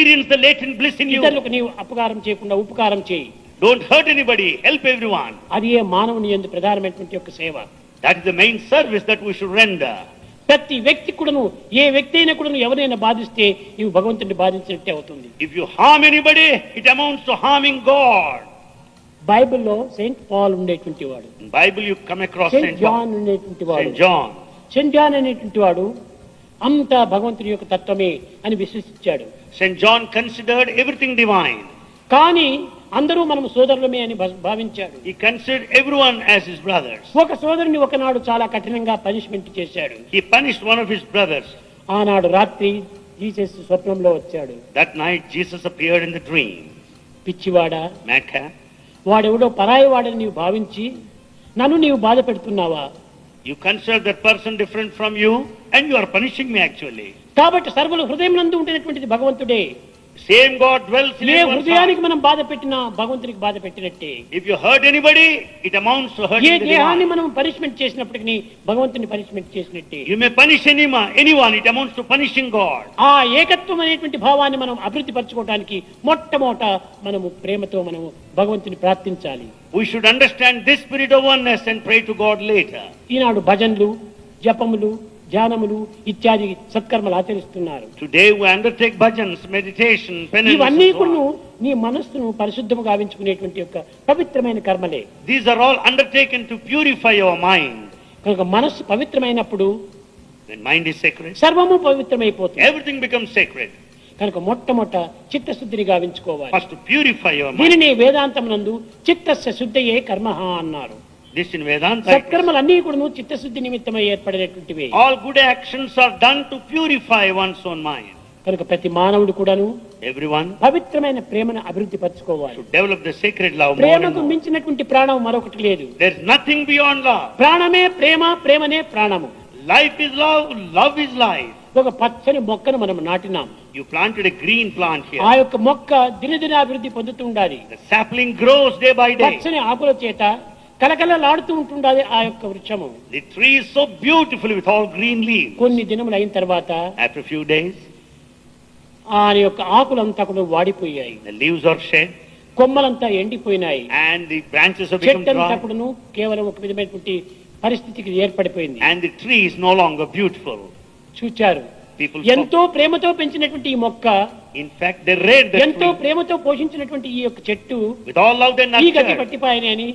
experience the latent bliss in you. ఇతరులకు నీవు అపకారం చేయకుండా ఉపకారం చేయి. Don't hurt anybody, help everyone. అది ఏ మానవుని యందు ప్రధానమైనటువంటి యొక్క సేవ. That is the main service that we should render. ప్రతి వ్యక్తి కూడాను ఏ వ్యక్తి అయినా కూడాను ఎవరైనా బాధిస్తే ఇవి భగవంతుడిని బాధించినట్టే అవుతుంది. If you harm anybody, it amounts to harming God. బైబిల్లో సెయింట్ పాల్ ఉండేటువంటి వాడు. In Bible you come across Saint John ఉండేటువంటి వాడు. Saint John. సెయింట్ జాన్ అనేటువంటి వాడు అంతా భగవంతుని యొక్క తత్వమే అని విశ్వసించాడు. Saint John considered everything divine. కానీ అందరూ మనం సోదరులమే అని భావించాడు. He considered everyone as his brothers. ఒక సోదరుని ఒకనాడు చాలా కఠినంగా పనిష్మెంట్ చేశాడు. He punished one of his brothers. ఆనాడు రాత్రి జీసస్ స్వప్నంలో వచ్చాడు. That night Jesus appeared in the dream. పిచ్చివాడా, Madcap, వాడెవడో పరాయి వాడని నీవు భావించి నన్ను నీవు బాధ పెడుతున్నావా? you consider that person different from you and you are punishing me actually. కాబట్టి సర్వుల హృదయం నందు ఉంటున్నటువంటిది భగవంతుడే. Same God dwells in A everyone's హృదయానికి heart. మనం బాధ పెట్టినా భగవంతునికి బాధ పెట్టినట్టే. If you hurt anybody, it amounts to A hurting the దేహాన్ని divine. మనం పనిష్మెంట్ చేసినప్పటికీ భగవంతుని పనిష్మెంట్ చేసినట్టే. You may punish anyone, it amounts to punishing God. ఆ ఏకత్వం అనేటువంటి భావాన్ని మనం అభివృద్ధి పరచుకోవడానికి మొట్టమొదట మనము ప్రేమతో మనము భగవంతుని ప్రార్థించాలి. We should understand this spirit of oneness and pray to God later. ఈనాడు భజనలు, జపములు, ధ్యానములు ఇత్యాది సత్కర్మలు ఆచరిస్తున్నారు. Today we undertake bhajans, meditation, penance. ఇవన్నీ and so కూడా on. నీ మనస్సును పరిశుద్ధము గావించుకునేటువంటి యొక్క పవిత్రమైన కర్మలే. These are all undertaken to purify your mind. కనుక మనస్సు పవిత్రమైనప్పుడు When mind is sacred, సర్వము పవిత్రమైపోతుంది. everything becomes sacred. కనుక మొట్టమొదట చిత్తశుద్ధిని గావించుకోవాలి. First to purify your mind. దీనిని వేదాంతమునందు చిత్తస్య శుద్ధయే కర్మః అన్నారు. This in Vedanta. సత్కర్మలన్నీ కూడా చిత్తశుద్ధి నిమిత్తమై ఏర్పడినటువంటివి. All good actions are done to purify one's own mind. కనుక ప్రతి మానవుడు కూడాను Everyone పవిత్రమైన ప్రేమను అభివృద్ధి పరచుకోవాలి. should develop the sacred love more and ప్రేమకు more. మించినటువంటి ప్రాణం మరొకటి లేదు. There is nothing beyond love. ప్రాణమే ప్రేమ, ప్రేమనే ప్రాణము. Life is love, love is life. ఒక పచ్చని మొక్కను మనం నాటినాం. You planted a green plant ఆ here. యొక్క మొక్క దినదిన అభివృద్ధి పొందుతూ ఉండాలి. The sapling grows day by day. పచ్చని ఆకుల చేత కలకలలాడుతూ ఉంటుండాలి ఆ యొక్క వృక్షము. The tree is so beautiful with all green leaves. కొన్ని దినములు అయిన తర్వాత After a few days, ఆ యొక్క ఆకులంతా కూడా వాడిపోయాయి. the leaves are shed కొమ్మలంతా ఎండిపోయినాయి. and the branches have become చెట్టంతా dry కూడాను కేవలం ఒక విధమైనటువంటి పరిస్థితికి ఏర్పడిపోయింది. and the tree is no longer beautiful. చూచారు, People ఎంతో ప్రేమతో పెంచినటువంటి ఈ మొక్క, in fact they read the ఎంతో tree ప్రేమతో పోషించినటువంటి ఈ యొక్క చెట్టు with all love and ఈ గతి nurture. పట్టిపాయని అని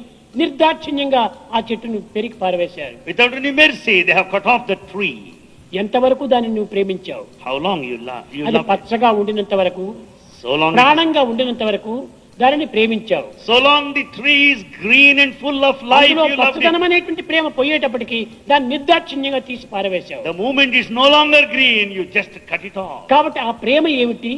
నిర్దాక్షిణ్యంగా ఆ చెట్టును పెరిగి పారవేశారు. Without any mercy they have cut off the tree. ఎంతవరకు దాన్ని నువ్వు ప్రేమించావు? How long you అది love it? పచ్చగా ఉండినంత వరకు, So long ప్రాణంగా ఉండినంత వరకు దానిని ప్రేమించావు. so long the tree is green and full of life, అందులో you love పచ్చదనం it. అనేటువంటి ప్రేమ పోయేటప్పటికి దాన్ని నిర్దాక్షిణ్యంగా తీసి పారవేశావు. The moment is no longer green, you just cut it off. కాబట్టి ఆ ప్రేమ ఏమిటి?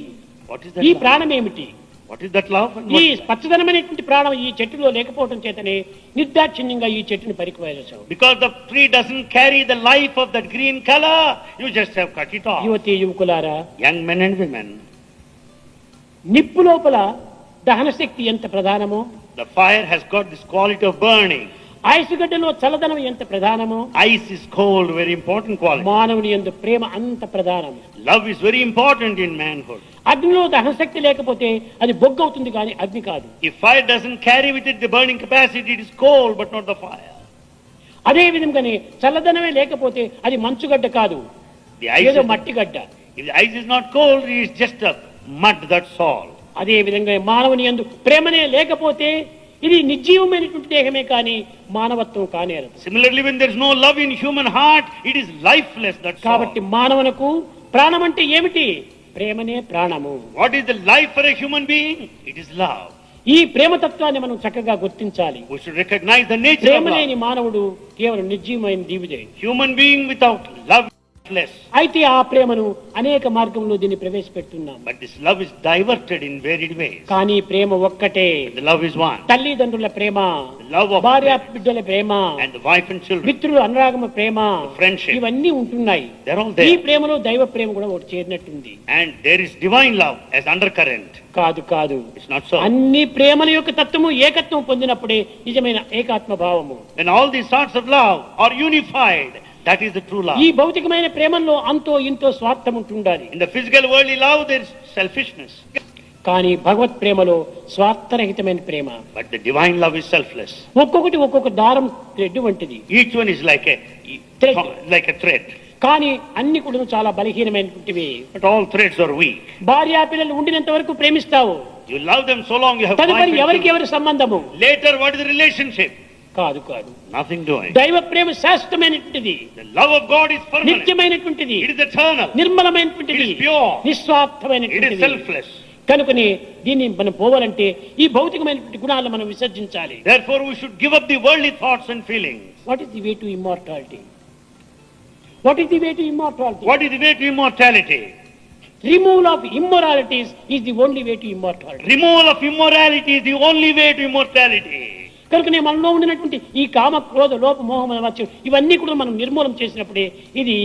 What is ఈ that love? ప్రాణం ఏమిటి? What is that love? And ఈ what is that? పచ్చదనం అనేటువంటి ప్రాణం ఈ చెట్టులో లేకపోవడం చేతనే నిర్దాక్షిణ్యంగా ఈ చెట్టును పరికివేశావు. Because the tree doesn't carry the life of that green color, you just have cut it off. యువతి యువకులారా, Young men and women, నిప్పు లోపల దహన శక్తి ఎంత ప్రధానమో, the fire has got this quality of burning. ఐసుగడ్డలో చల్లదనం ఎంత ప్రధానమో, Ice is cold, very important quality. మానవుని యందు ప్రేమ అంత ప్రధానం. Love is very important in manhood. అగ్నిలో దహన శక్తి లేకపోతే అది బొగ్గవుతుంది కానీ అగ్ని కాదు. If fire doesn't carry with it the burning capacity, it is cold but not the fire. అదే విధంగానే చల్లదనమే లేకపోతే అది మంచుగడ్డ కాదు, The ice ఏదో is, మట్టిగడ్డ. if the ice is not cold, it is just a mud, that's all. అదే విధంగా మానవుని యందు ప్రేమనే లేకపోతే ఇది నిర్జీవమైనటువంటి దేహమే కానీ మానవత్వం కానేరదు. Similarly, when there is no love in human heart, it is lifeless, that's కాబట్టి all. మానవునకు ప్రాణం అంటే ఏమిటి? ప్రేమనే ప్రాణము. What is the life for a human being? It is love. ఈ ప్రేమతత్వాన్ని మనం చక్కగా గుర్తించాలి. We should recognize the nature Prema of love. లేని మానవుడు కేవలం నిర్జీవమైన జీవిదే. Human being without love is lifeless. అయితే ఆ ప్రేమను అనేక మార్గంలో దీన్ని ప్రవేశపెడుతున్నాం. But this love is diverted in varied ways. కానీ ప్రేమ ఒక్కటే. The love is one. తల్లిదండ్రుల ప్రేమ, The love of భార్య parents బిడ్డల ప్రేమ, and the wife and children. మిత్రులు అనురాగమ ప్రేమ, The friendship. ఇవన్నీ ఉంటున్నాయి. They're all ఈ there. ప్రేమలో దైవ ప్రేమ కూడా ఒకటి చేరినట్టుంది. And there is divine love as undercurrent. కాదు కాదు, It's not so. అన్ని ప్రేమల యొక్క తత్వము ఏకత్వం పొందినప్పుడే నిజమైన ఏకాత్మ భావము. When all these sorts of love are unified, that is the true love. ఈ భౌతికమైన ప్రేమల్లో అంతో ఇంతో స్వార్థం ఉంటుండాలి. In the physical worldly love, there is selfishness. కానీ భగవత్ ప్రేమలో స్వార్థరహితమైన ప్రేమ. But the divine love is selfless. ఒక్కొక్కటి ఒక్కొక్క దారం థ్రెడ్ వంటిది. Each one is like a thread. కానీ అన్ని కూడా చాలా బలహీనమైనటువంటివి. But all threads are weak. భార్యా పిల్లలు ఉండినంత వరకు ప్రేమిస్తావు. You love them so long you have తదుపరి five ఎవరికి children. ఎవరి సంబంధము? Later, what is the relationship? కాదు కాదు. Nothing doing. దైవ ప్రేమ శాశ్వతమైనటువంటిది, The love of God is permanent. నిత్యమైనటువంటిది, It is eternal. నిర్మలమైనటువంటిది, It is pure. It is నిస్వార్థమైనటువంటిది. selfless. కనుకని దీన్ని మనం పోవాలంటే ఈ భౌతికమైనటువంటి గుణాలను మనం విసర్జించాలి. Therefore, we should give up the worldly thoughts and feelings. What is the way to immortality? What is the way to immortality? What is the way to immortality? Removal of immoralities is the only way to immortality. Removal of immorality is the only way to immortality. కనుకనే మనలో ఉండినటువంటి ఈ కామ క్రోధ లోప మోహ మత్సరం ఇవన్నీ కూడా మనం నిర్మూలన చేసినప్పుడే ఇది